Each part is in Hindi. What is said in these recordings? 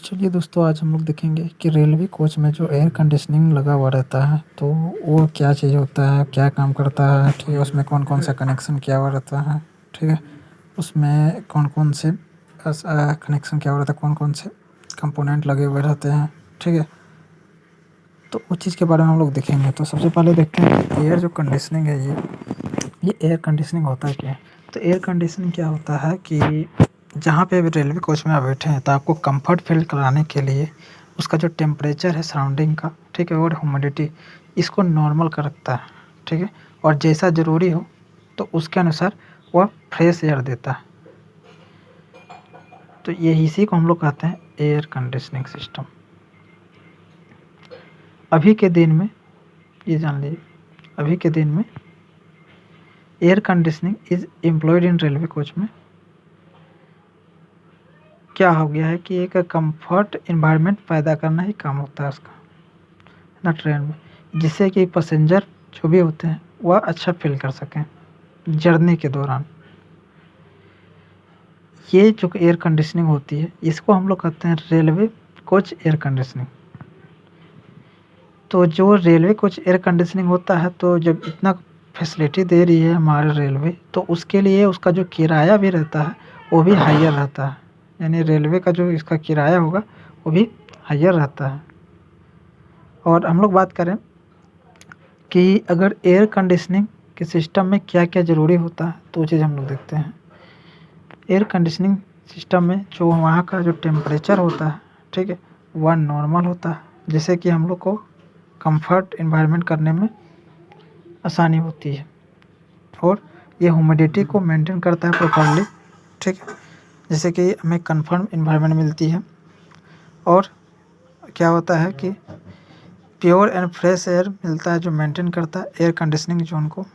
चलिए दोस्तों, आज हम लोग देखेंगे कि रेलवे कोच में जो एयर कंडीशनिंग लगा हुआ रहता है तो वो क्या चीज़ होता है, क्या काम करता है, ठीक है। उसमें कौन-कौन सा कनेक्शन किया हुआ रहता है, ठीक है। उसमें कौन-कौन से कनेक्शन किया हुआ रहता है, कौन-कौन से कंपोनेंट लगे हुए रहते हैं, ठीक है। तो उस चीज़ के बारे में हम लोग देखेंगे। तो सबसे पहले देखते हैं कि एयर जो कंडीशनिंग है ये एयर कंडीशनिंग होता है क्या है? तो एयर कंडीशनिंग क्या होता है कि जहाँ पे भी रेलवे कोच में आप बैठे हैं तो आपको कंफर्ट फ़ील कराने के लिए उसका जो टेम्परेचर है सराउंडिंग का, ठीक है, और ह्यूमिडिटी इसको नॉर्मल का रखता है, ठीक है। और जैसा ज़रूरी हो तो उसके अनुसार वह फ्रेश एयर देता है। तो ये इसी को हम लोग कहते हैं एयर कंडीशनिंग सिस्टम। अभी के दिन में ये जान लीजिए, अभी के दिन में air conditioning is employed in railway coach में क्या हो गया है कि एक कंफर्ट एनवायरनमेंट पैदा करना ही काम होता है उसका ना ट्रेन में, जिससे कि पैसेंजर जो भी होते हैं वह अच्छा फील कर सकें जर्नी के दौरान। ये जो एयर कंडीशनिंग होती है इसको हम लोग कहते हैं रेलवे कोच एयर कंडीशनिंग। तो जो रेलवे कोच एयर कंडीशनिंग होता है, तो जब इतना फैसिलिटी दे रही है हमारे रेलवे, तो उसके लिए उसका जो किराया भी रहता है वो भी हायर रहता है। यानी रेलवे का जो इसका किराया होगा वो भी हायर रहता है। और हम लोग बात करें कि अगर एयर कंडीशनिंग के सिस्टम में क्या-क्या ज़रूरी होता है, तो वो चीज़ हम लोग देखते हैं। एयर कंडीशनिंग सिस्टम में जो वहाँ का जो टेम्परेचर होता है, ठीक है, वह नॉर्मल होता है, जिससे कि हम लोग को कंफर्ट एनवायरनमेंट करने में आसानी होती है। और ये ह्यूमिडिटी को मेंटेन करता है प्रॉपर्ली, ठीक है, जिससे कि हमें कंफर्म एनवायरनमेंट मिलती है। और क्या होता है कि प्योर एंड फ्रेश एयर मिलता है जो मेंटेन करता है एयर कंडीशनिंग जोन को।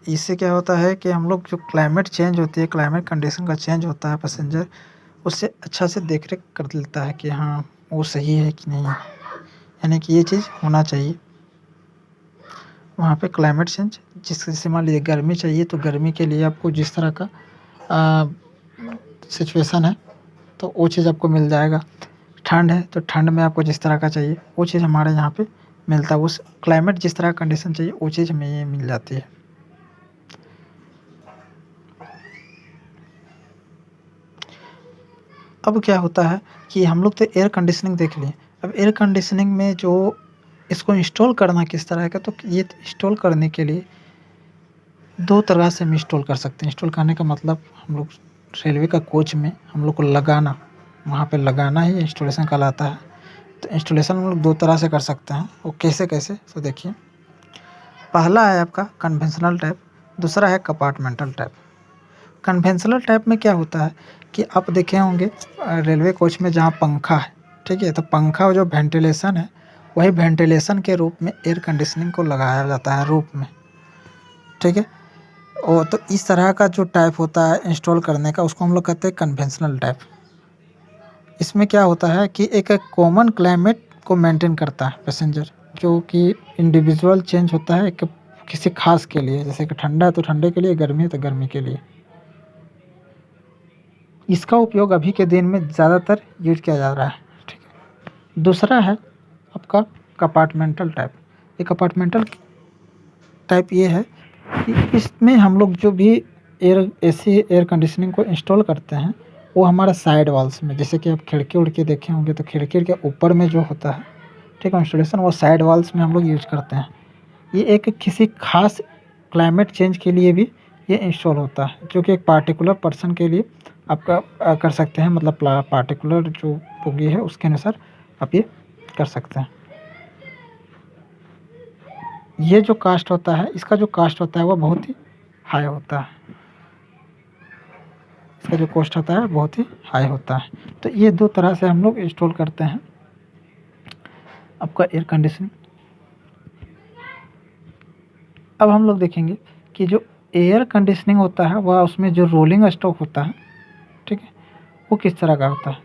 इससे क्या होता है कि हम लोग जो क्लाइमेट चेंज होती है, क्लाइमेट कंडीशन का चेंज होता है, पैसेंजर उससे अच्छा से देख रेख कर लेता है कि हाँ वो सही है कि नहीं, यानी कि ये चीज़ होना चाहिए वहाँ पे। क्लाइमेट चेंज जैसे मान लीजिए गर्मी चाहिए तो गर्मी के लिए आपको जिस तरह का सिचुएशन है तो वो चीज़ आपको मिल जाएगा। ठंड है तो ठंड में आपको जिस तरह का चाहिए वो चीज़ हमारे यहाँ पे मिलता है। उस क्लाइमेट जिस तरह का कंडीशन चाहिए वो चीज़ हमें ये मिल जाती है। अब क्या होता है कि हम लोग तो एयर कंडीशनिंग देख लिए। अब एयर कंडीशनिंग में जो इसको इंस्टॉल करना किस तरह का, तो ये इंस्टॉल करने के लिए 2 तरह से हम इंस्टॉल कर सकते हैं। इंस्टॉल करने का मतलब हम लोग रेलवे का कोच में हम लोग को लगाना, वहाँ पे लगाना ही इंस्टॉलेशन कहलाता है। तो इंस्टॉलेशन हम लोग 2 तरह से कर सकते हैं। वो कैसे-कैसे, तो देखिए, पहला है आपका कन्वेंशनल टाइप, दूसरा है कंपार्टमेंटल टाइप। कन्वेंशनल टाइप में क्या होता है कि आप देखे होंगे रेलवे कोच में जहाँ पंखा है, ठीक है, तो पंखा जो वेंटिलेशन है वही वेंटिलेशन के रूप में एयर कंडीशनिंग को लगाया जाता है रूप में, ठीक है। और तो इस तरह का जो टाइप होता है इंस्टॉल करने का उसको हम लोग कहते हैं कन्वेंशनल टाइप। इसमें क्या होता है कि एक कॉमन क्लाइमेट को मेंटेन करता है पैसेंजर, जो कि इंडिविजुअल चेंज होता है एक किसी खास के लिए, जैसे कि ठंडा है तो ठंडे के लिए, गर्मी है तो गर्मी के लिए। इसका उपयोग अभी के दिन में ज़्यादातर यूज़ किया जा रहा है, ठीक है। दूसरा है आपका कंपार्टमेंटल टाइप। ये कंपार्टमेंटल टाइप ये है कि इसमें हम लोग जो भी एसी एयर कंडीशनिंग को इंस्टॉल करते हैं वो हमारा साइड वॉल्स में, जैसे कि आप खिड़की उड़की देखे होंगे तो खिड़की के ऊपर में जो होता है, ठीक है, इंस्टॉलेशन वो साइड वॉल्स में हम लोग यूज़ करते हैं। ये एक किसी खास क्लाइमेट चेंज के लिए भी ये इंस्टॉल होता है, जो कि एक पार्टिकुलर पर्सन के लिए आपका कर सकते हैं, मतलब पार्टिकुलर जो बोगी है उसके अनुसार आप ये कर सकते हैं। ये जो कास्ट होता है, इसका जो कास्ट होता है वो बहुत ही हाई होता है। इसका जो कॉस्ट होता है बहुत ही हाई होता है। तो ये 2 तरह से हम लोग इंस्टॉल करते हैं आपका एयर कंडीशनिंग। अब हम लोग देखेंगे कि जो एयर कंडीशनिंग होता है वह उसमें जो रोलिंग स्टॉक होता है, ठीक है, वो किस तरह का होता है,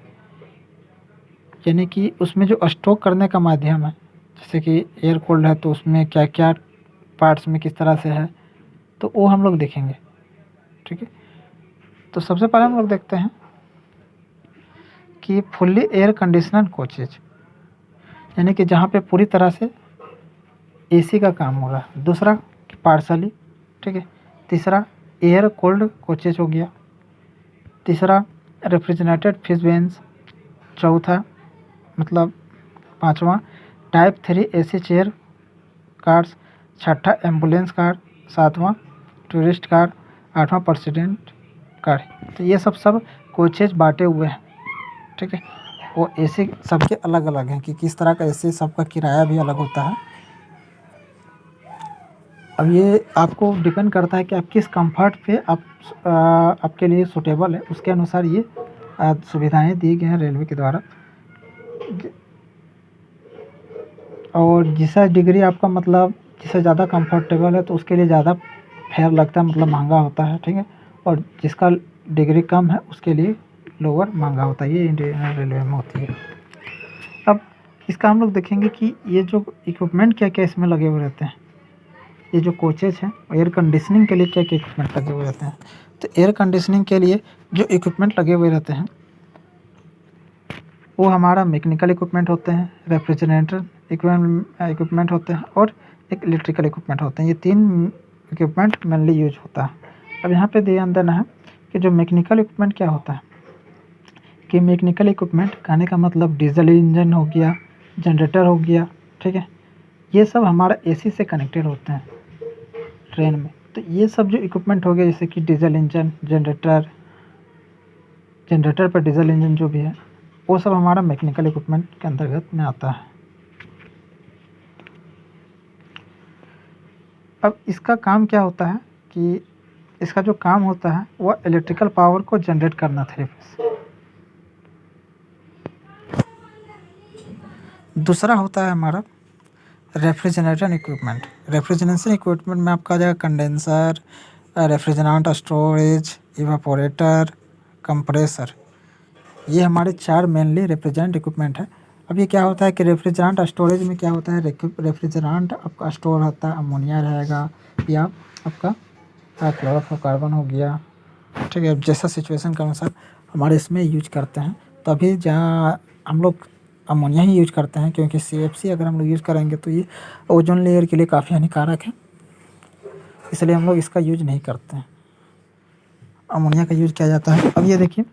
यानी कि उसमें जो स्टॉक करने का माध्यम है, जैसे कि एयर कूल्ड है तो उसमें क्या-क्या पार्ट्स में किस तरह से है, तो वो हम लोग देखेंगे, ठीक है। तो सबसे पहले हम लोग देखते हैं कि फुल्ली एयर कंडीशनर कोचेज, यानी कि जहाँ पे पूरी तरह से एसी का काम हो रहा है। दूसरा कि पार्सली, ठीक है। तीसरा एयर कोल्ड कोचेज हो गया। तीसरा रेफ्रिजरेटेड फिश बेंस। चौथा मतलब पाँचवा टाइप 3 एसी चेयर कार्स। छठा एम्बुलेंस कार। सातवां टूरिस्ट कार। आठवां प्रेसिडेंट कार। तो ये सब कोचेज बांटे हुए हैं, ठीक है। वो एसी सबके अलग अलग हैं कि किस तरह का एसी, सबका किराया भी अलग होता है। अब ये आपको डिपेंड करता है कि आप किस कंफर्ट पे आपके लिए सूटेबल है, उसके अनुसार ये सुविधाएं दी गई हैं रेलवे के द्वारा। और जिसा डिग्री आपका मतलब जिससे ज़्यादा कंफर्टेबल है तो उसके लिए ज़्यादा फेयर लगता है, मतलब महंगा होता है, ठीक है। और जिसका डिग्री कम है उसके लिए लोअर महंगा होता है। ये इंडियन रेलवे में होती है। अब इसका हम लोग देखेंगे कि ये जो इक्विपमेंट क्या क्या इसमें लगे हुए रहते हैं। ये जो कोचेज हैं एयर कंडीशनिंग के लिए क्या क्या इक्विपमेंट लगे हुए रहते हैं। तो एयर कंडीशनिंग के लिए जो इक्विपमेंट लगे हुए रहते हैं वो हमारा मैकेनिकल इक्विपमेंट होते हैं, रेफ्रिजरेटर इक्विपमेंट होते हैं और एक इलेक्ट्रिकल इक्विपमेंट होते हैं। ये 3 इक्विपमेंट मेनली यूज होता है। अब यहाँ पे ध्यान देना है कि जो मैकेनिकल इक्विपमेंट क्या होता है कि मैकेनिकल इक्विपमेंट कहने का मतलब डीजल इंजन हो गया, जनरेटर हो गया, ठीक है। ये सब हमारा एसी से कनेक्टेड होते हैं ट्रेन में। तो ये सब जो इक्विपमेंट हो गया जैसे कि डीजल इंजन, जनरेटर पर डीजल इंजन जो भी है वो सब हमारा मैकेनिकल इक्विपमेंट के अंतर्गत में आता है। अब इसका काम क्या होता है कि इसका जो काम होता है वह इलेक्ट्रिकल पावर को जनरेट करना थ्री फेज। दूसरा होता है हमारा रेफ्रिजरेशन इक्विपमेंट। रेफ्रिजरेशन इक्विपमेंट में आपका आ जाएगा condenser, refrigerant storage, evaporator, compressor. ये हमारे 4 मेनली रेफ्रिजरेंट इक्विपमेंट है। अब ये क्या होता है कि रेफ्रिजरेंट स्टोरेज में क्या होता है, रेफ्रिजरेंट आपका स्टोर होता है, अमोनिया रहेगा या आपका क्लोरोफ्लोरोकार्बन हो गया, ठीक है। जैसा सिचुएशन के अनुसार हमारे इसमें यूज करते हैं। तो अभी जहाँ हम लोग अमोनिया ही यूज करते हैं क्योंकि CFC अगर हम लोग यूज़ करेंगे तो ये ओजोन लेयर के लिए काफ़ी हानिकारक है, इसलिए हम लोग इसका यूज नहीं करते हैं, अमोनिया का यूज किया जाता है। अब ये देखिए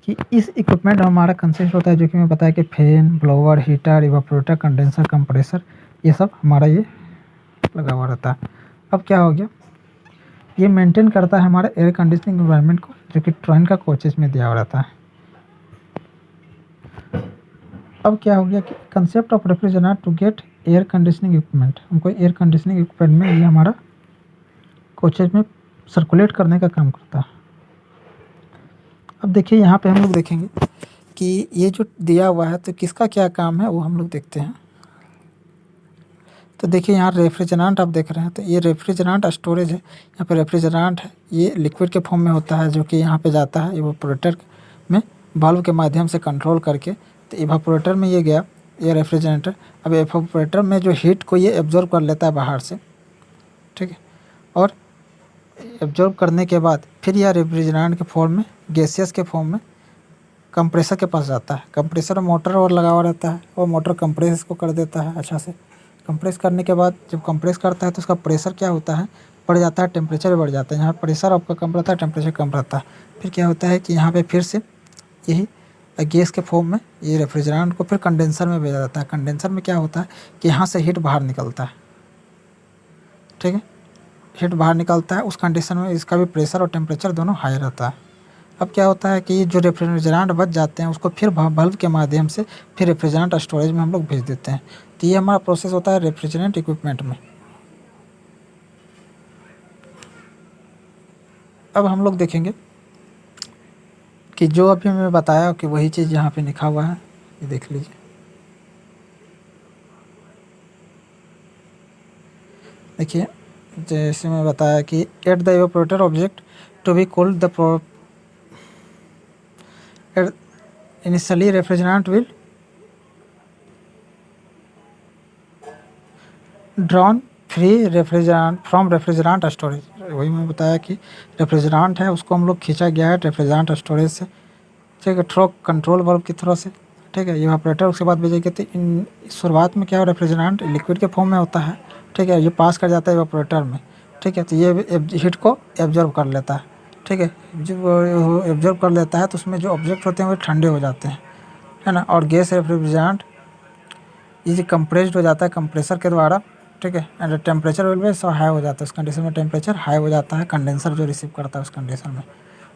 कि इस इक्विपमेंट में हमारा कंसिस्ट होता है जो कि मैं बताया कि fan, blower, heater, evaporator, condenser, compressor, ये सब हमारा ये लगा हुआ रहता है। अब क्या हो गया, ये मेंटेन करता है हमारे एयर कंडीशनिंग एनवायरनमेंट को जो कि ट्रेन का कोचेज में दिया हुआ रहता है। अब क्या हो गया कि concept of refrigerant to get air conditioning equipment, हमको एयर कंडीशनिंग इक्विपमेंट में ये हमारा कोचेज में सर्कुलेट करने का काम करता है। अब देखिए यहाँ पे हम लोग देखेंगे कि ये जो दिया हुआ है तो किसका क्या काम है वो हम लोग देखते हैं। तो देखिए यहाँ रेफ्रिजरेंट आप देख रहे हैं, तो ये रेफ्रिजरेंट स्टोरेज है। यहाँ पे रेफ्रिजरेंट है, ये लिक्विड के फॉर्म में होता है जो कि यहाँ पे जाता है इवापोरेटर में वाल्व के माध्यम से कंट्रोल करके। तो इवापोरेटर में ये गया ये रेफ्रिजरेटर। अब इवापोरेटर में जो हीट को ये एब्जॉर्ब कर लेता है बाहर से, ठीक है। और एब्जॉर्ब करने के बाद फिर यह रेफ्रिजरेंट के फॉर्म में, गैसियस के फॉर्म में कंप्रेसर के पास जाता है। कंप्रेसर में मोटर और लगा हुआ रहता है और मोटर कंप्रेस को कर देता है अच्छा से। कंप्रेस करने के बाद जब कंप्रेस करता है तो उसका प्रेशर क्या होता है, बढ़ जाता है, टेम्परेचर बढ़ जाता है। यहाँ प्रेशर आपका कम रहता है, टेम्परेचर कम रहता है। फिर क्या होता है कि यहाँ पे फिर से यही गैस के फॉर्म में ये रेफ्रिजरेंट को फिर कंडेंसर में भेजा जाता है। कंडेंसर में क्या होता है कि यहाँ से हीट बाहर निकलता है, ठीक है। हीट बाहर निकलता है, उस कंडीशन में इसका भी प्रेशर और टेम्परेचर दोनों हाई रहता है। अब क्या होता है कि जो रेफ्रिजरेंट बच जाते हैं उसको फिर बल्ब के माध्यम से फिर रेफ्रिजरेंट स्टोरेज में हम लोग भेज देते हैं। तो ये हमारा प्रोसेस होता है रेफ्रिजरेंट इक्विपमेंट में। अब हम लोग देखेंगे कि जो अभी मैं बताया कि वही चीज़ यहाँ पे लिखा हुआ है, ये देख लीजिए। देखिए जैसे मैं बताया कि at the evaporator object to be cooled the initially refrigerant will drawn free refrigerant from refrigerant storage. वही मैं बताया कि रेफ्रिजरेंट है उसको हम लोग खींचा गया है रेफ्रिजरेंट स्टोरेज से, ठीक है, थ्रो कंट्रोल वाल्व की थ्रो से, ठीक है, इवापोरेटर उसके बाद भेजेगी। तो इन शुरुआत में क्या रेफ्रिजरेंट लिक्विड के फॉर्म में होता है, ठीक है, ये पास कर जाता है इवापोरेटर में, ठीक है, तो ये हीट को एब्जॉर्ब कर लेता है, ठीक है, जब एब्जॉर्ब कर लेता है तो उसमें जो ऑब्जेक्ट होते हैं वो ठंडे हो जाते हैं, है ना। और गैस रेफ्रिजरेंट ये कंप्रेस्ड हो जाता है कंप्रेसर के द्वारा, ठीक है, and temperature will be so high हो जाता है, उस कंडीशन में टेम्परेचर हाई हो जाता है, कंडेंसर जो रिसीव करता है उस कंडीशन में,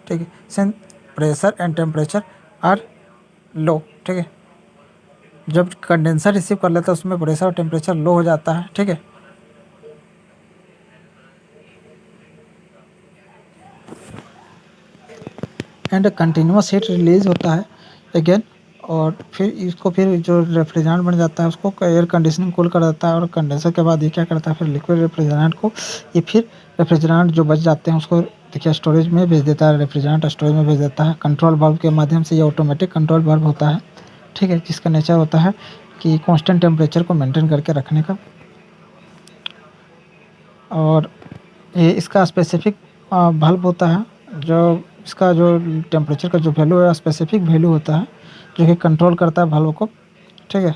ठीक है। Since pressure and temperature are low, ठीक है, जब कंडेंसर रिसीव कर लेता है उसमें प्रेशर और टेम्परेचर लो हो जाता है, ठीक है। एंड कंटिन्यूस हीट रिलीज होता है अगेन, और फिर इसको फिर जो रेफ्रिजरेंट बन जाता है उसको एयर कंडीशनिंग कूल कर देता है, और कंडेंसर के बाद ये क्या करता है फिर लिक्विड रेफ्रिजरेंट को, ये फिर रेफ्रिजरेंट जो बच जाते हैं उसको देखिए स्टोरेज में भेज देता है, रेफ्रिजरेंट स्टोरेज में भेज देता है कंट्रोल वाल्व के माध्यम से। ये ऑटोमेटिक कंट्रोल वाल्व होता है, ठीक है, जिसका नेचर होता है कि कांस्टेंट टेम्परेचर को मेंटेन करके रखने का। और ये इसका स्पेसिफिक बल्ब होता है, जो इसका जो टेम्परेचर का जो वैल्यू है स्पेसिफिक वैल्यू होता है जो कि कंट्रोल करता है बल्ब को, ठीक है।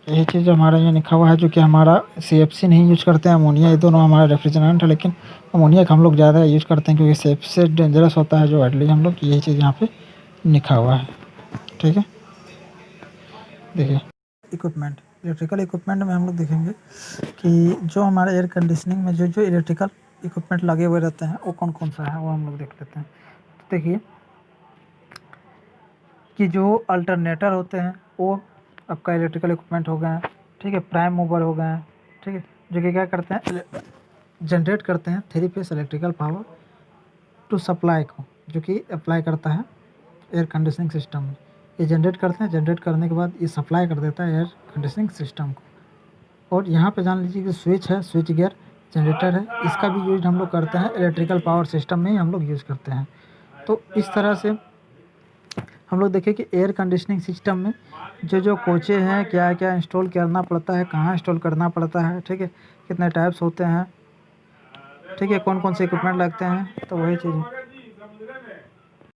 यही चीज़ हमारा यहाँ लिखा हुआ है, जो कि हमारा CFC नहीं यूज करते हैं, अमोनिया, ये दोनों हमारा रेफ्रिजरेंट है, लेकिन अमोनिया का हम लोग ज़्यादा यूज करते हैं क्योंकि सबसे डेंजरस होता है जो एटलीस्ट हम लोग, यही चीज़ यहाँ पे लिखा हुआ है, ठीक है। देखिए इक्विपमेंट, इलेक्ट्रिकल इक्विपमेंट में हम लोग देखेंगे कि जो हमारे एयर कंडीशनिंग में जो जो इलेक्ट्रिकल इक्विपमेंट लगे हुए रहते हैं वो कौन कौन सा है वो हम लोग देख लेते हैं। तो देखिए कि जो अल्टरनेटर होते हैं वो आपका इलेक्ट्रिकल इक्विपमेंट हो गए हैं, ठीक है, प्राइम मूवर हो गए हैं, ठीक है, जो कि क्या करते हैं जनरेट करते हैं 3 phase electrical power to supply को, जो कि अप्लाई करता है एयर कंडीशनिंग सिस्टम में। ये जनरेट करते हैं, जनरेट करने के बाद ये सप्लाई कर देता है एयर कंडीशनिंग सिस्टम को। और यहाँ पे जान लीजिए कि स्विच है, स्विच गियर जनरेटर है, इसका भी यूज हम लोग करते हैं इलेक्ट्रिकल पावर सिस्टम में ही हम लोग यूज़ करते हैं। तो इस तरह से हम लोग देखें कि एयर कंडीशनिंग सिस्टम में जो जो कोचे हैं, क्या क्या इंस्टॉल करना पड़ता है, कहाँ इंस्टॉल करना पड़ता है, ठीक है, कितने टाइप्स होते हैं, ठीक है, कौन कौन से इक्विपमेंट लगते हैं, तो वही चीज़ है।